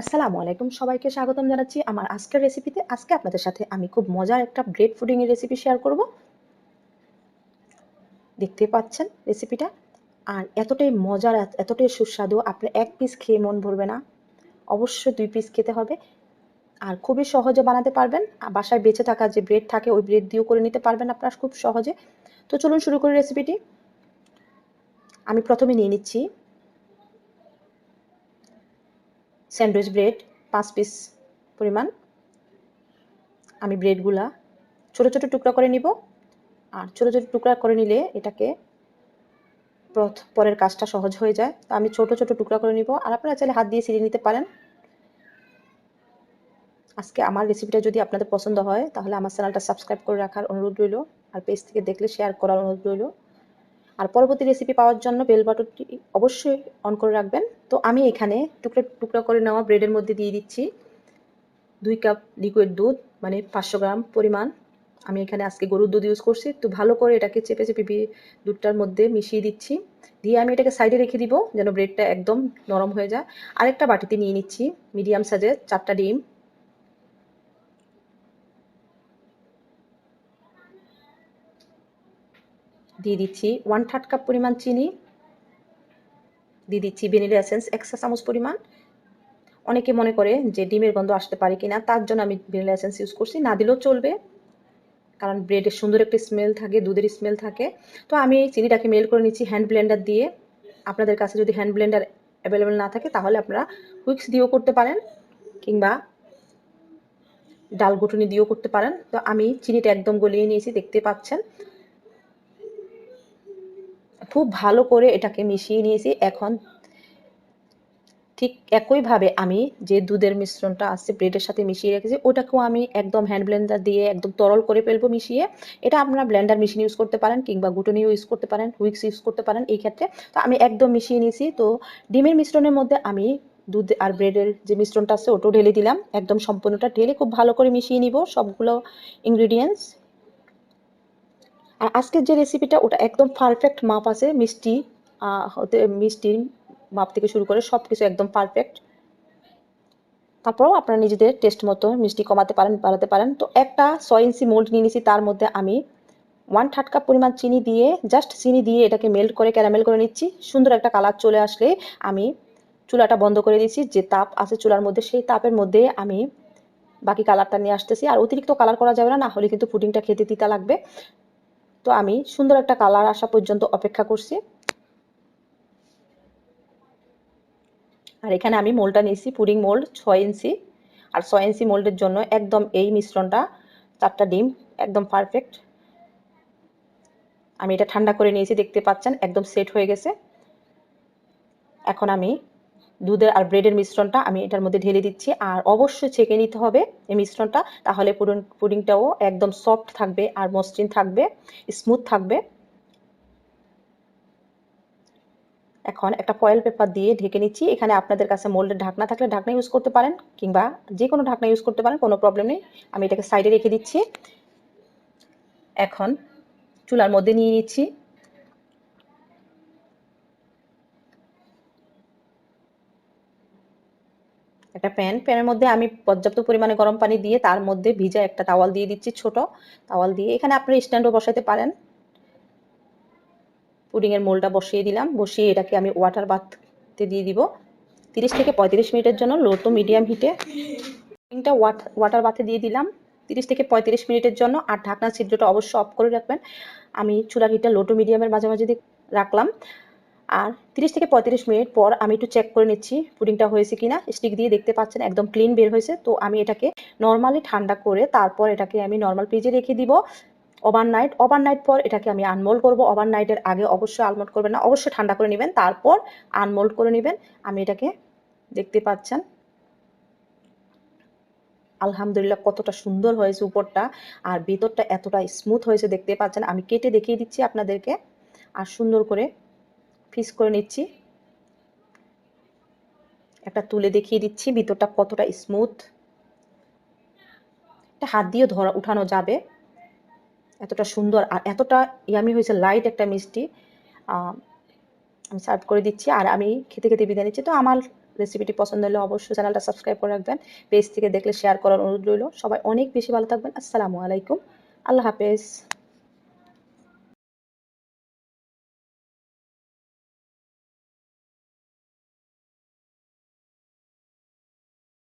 আসসালামু আলাইকুম, সবাইকে স্বাগতম জানাচ্ছি আমার আজকের রেসিপিতে। আজকে আপনাদের সাথে আমি খুব মজার একটা ব্রেড পুডিং এর রেসিপি শেয়ার করব। দেখতে পাচ্ছেন রেসিপিটা, আর এতটাই মজার, এতটাই সুস্বাদু, আপনি এক পিস খেয়ে মন ভরবে না, অবশ্যই 2 পিস খেতে হবে। আর খুবই সহজে বানাতে পারবেন। বাসায় বেঁচে থাকা যে ব্রেড থাকে ওই ব্রেড দিয়েও করে নিতে পারবেন আপনারা খুব সহজে। তো চলুন শুরু করি রেসিপিটি। আমি প্রথমে নিয়ে নিচ্ছি স্যান্ডউইচ ব্রেড 5 পিস পরিমাণ। আমি ব্রেডগুলা ছোট ছোট টুকরা করে নিব। আর ছোট ছোট টুকরা করে নিলে এটাকে পরের কাজটা সহজ হয়ে যায়। তো আমি ছোট ছোট টুকরা করে নিব, আর আপনারা চাইলে হাত দিয়ে ছিঁড়ে নিতে পারেন। আজকে আমার রেসিপিটা যদি আপনাদের পছন্দ হয় তাহলে আমার চ্যানেলটা সাবস্ক্রাইব করে রাখার অনুরোধ রইল, আর পেজ থেকে দেখলে শেয়ার করার অনুরোধ রইল। আর পরবর্তী রেসিপি পাওয়ার জন্য বেল বাটনটি অবশ্যই অন করে রাখবেন। তো আমি এখানে টুকরা টুকরা করে নেওয়া ব্রেডের মধ্যে দিয়ে দিচ্ছি 2 কাপ লিকুইড দুধ, মানে 500 গ্রাম পরিমাণ। আমি এখানে আজকে গরুর দুধ ইউজ করছি। তো ভালো করে এটাকে চেপে চেপে দুধটার মধ্যে মিশিয়ে দিচ্ছি। দিয়ে আমি এটাকে সাইডে রেখে দিব যেন ব্রেডটা একদম নরম হয়ে যায়। আরেকটা বাটিতে নিয়ে নিচ্ছি মিডিয়াম সাইজের 4টা ডিম। দিয়ে দিচ্ছি 1/3 কাপ পরিমাণ চিনি। দিয়ে দিচ্ছি ভ্যানিলা এসেন্স 1 চা চামচ পরিমাণ। অনেকে মনে করে যে ডিমের গন্ধ আসতে পারে কিনা, তার জন্য আমি ভ্যানিলা এসেন্স ইউজ করছি, না দিলেও চলবে, কারণ ব্রেডের সুন্দর একটা স্মেল থাকে, দুধের স্মেল থাকে। তো আমি এই চিনিটাকে মেল্ট করে নিচ্ছি হ্যান্ড ব্লেন্ডার দিয়ে। আপনাদের কাছে যদি হ্যান্ড ব্লেন্ডার অ্যাভেলেবেল না থাকে তাহলে আপনারা হুইক্স দিয়েও করতে পারেন, কিংবা ডাল ঘুটুনি দিয়েও করতে পারেন। তো আমি চিনিটা একদম গলিয়ে নিয়েছি, দেখতে পাচ্ছেন। খুব ভালো করে এটাকে মিশিয়ে নিয়েছি। এখন ঠিক একইভাবে আমি যে দুধের মিশ্রণটা আছে ব্রেডের সাথে মিশিয়ে রেখেছি, ওটাকেও আমি একদম হ্যান্ড ব্লেন্ডার দিয়ে একদম তরল করে ফেলবো মিশিয়ে। এটা আপনারা ব্লেন্ডার মেশিন ইউজ করতে পারেন, কিংবা ঘুটুনিও ইউজ করতে পারেন, হুইক্স ইউজ করতে পারেন এই ক্ষেত্রে। তো আমি একদম মিশিয়ে নিয়েছি। তো ডিমের মিশ্রণের মধ্যে আমি দুধ আর ব্রেডের যে মিশ্রণটা আছে ওটাও ঢেলে দিলাম। একদম সম্পূর্ণটা ঢেলে খুব ভালো করে মিশিয়ে নিব সবগুলো ইনগ্রিডিয়েন্টস। আর আজকের যে রেসিপিটা ওটা একদম পারফেক্ট মাপ আছে, মিষ্টি হতে মিষ্টির মাপ থেকে শুরু করে সব কিছু একদম পারফেক্ট। তারপরেও আপনারা নিজেদের টেস্ট মতো মিষ্টি কমাতে পারেন, বাড়াতে পারেন। তো একটা 6 ইঞ্চি মোল্ড নিয়ে নিয়েছি, তার মধ্যে আমি 1/3 কাপ পরিমাণ চিনি দিয়ে, জাস্ট চিনি দিয়ে এটাকে মেল্ট করে ক্যারামেল করে নিচ্ছি। সুন্দর একটা কালার চলে আসলে আমি চুলাটা বন্ধ করে দিচ্ছি। যে তাপ আছে চুলার মধ্যে সেই তাপের মধ্যে আমি বাকি কালারটা নিয়ে আসতেছি। আর অতিরিক্ত কালার করা যাবে না, না হলে কিন্তু পুডিংটা খেতে তিতা লাগবে। তো আমি সুন্দর একটা কালার আসা পর্যন্ত অপেক্ষা করছি। আর এখানে আমি মোল্ডটা নিয়েছি পুডিং মোল্ড 6 ইঞ্চি। আর 6 ইঞ্চি মোল্ডের জন্য একদম এই মিশ্রণটা 4টা ডিম একদম পারফেক্ট। আমি এটা ঠান্ডা করে নিয়েছি, দেখতে পাচ্ছেন একদম সেট হয়ে গেছে। এখন আমি দুধের আর ব্রেডের মিশ্রণটা আমি এটার মধ্যে ঢেলে দিচ্ছি। আর অবশ্যই ছেঁকে নিতে হবে এই মিশ্রণটা, তাহলে পুডিংটাও একদম সফট থাকবে আর মসৃণ থাকবে, স্মুথ থাকবে। এখন একটা ফয়েল পেপার দিয়ে ঢেকে নিচ্ছি। এখানে আপনাদের কাছে মোল্ডের ঢাকনা থাকলে ঢাকনা ইউজ করতে পারেন, কিংবা যে কোনো ঢাকনা ইউজ করতে পারেন, কোনো প্রবলেম নেই। আমি এটাকে সাইডে রেখে দিচ্ছি। এখন চুলার মধ্যে নিয়ে নিচ্ছি একটা প্যানের মধ্যে আমি পর্যাপ্ত পরিমাণে গরম পানি দিয়ে তার মধ্যে ভিজা একটা তাওয়াল দিয়ে দিচ্ছি, ছোট তাওয়াল দিয়ে। এখানে আপনারা স্ট্যান্ডও বসাতে পারেন। পুডিংয়ের মোলটা বসিয়ে দিলাম, বসিয়ে এটাকে আমি ওয়াটার বাথে দিয়ে দিব 30 থেকে 35 মিনিটের জন্য, লো টু মিডিয়াম হিটে। পুডিংটা ওয়াটার বাথে দিয়ে দিলাম 30 থেকে 35 মিনিটের জন্য। আর ঢাকনার ছিদ্রটা অবশ্যই অফ করে রাখবেন। আমি চুলার হিটটা লো টু মিডিয়ামের মাঝামাঝি রাখলাম। আর 30 থেকে 35 মিনিট পর আমি একটু চেক করে নিচ্ছি পুডিংটা হয়েছে কিনা। স্টিক দিয়ে দেখতে পাচ্ছেন একদম ক্লিন বের হয়েছে। তো আমি এটাকে নর্মালি ঠান্ডা করে তারপর এটাকে আমি নর্মাল ফ্রিজে রেখে দিব ওভারনাইট পর এটাকে আমি আনমোল্ড করব। ওভারনাইটের আগে অবশ্যই আনমোল্ড করবেন না, অবশ্যই ঠান্ডা করে নেবেন, তারপর আনমোল্ড করে নেবেন। আমি এটাকে দেখতে পাচ্ছেন আলহামদুলিল্লাহ কতটা সুন্দর হয়েছে উপরটা, আর ভিতরটা এতটা স্মুথ হয়েছে দেখতে পাচ্ছেন। আমি কেটে দেখিয়ে দিচ্ছি আপনাদেরকে। আর সুন্দর করে পিস করে নিচ্ছি, একটা তুলে দেখিয়ে দিচ্ছি ভিতরটা কতটা স্মুথ। এটা হাত দিয়ে উঠানো যাবে, এতটা সুন্দর আর এতটা ইয়ামি হয়েছে। লাইট একটা মিষ্টি। আমি সার্ভ করে দিচ্ছি, আর আমি খেতে খেতে বিদায় নিচ্ছি। তো আমার রেসিপিটি পছন্দ হলে অবশ্যই চ্যানেলটা সাবস্ক্রাইব করে রাখবেন। পেজ থেকে দেখলে শেয়ার করার অনুরোধ রইল। সবাই অনেক বেশি ভালো থাকবেন। আসসালামু আলাইকুম। আল্লাহ হাফেজ।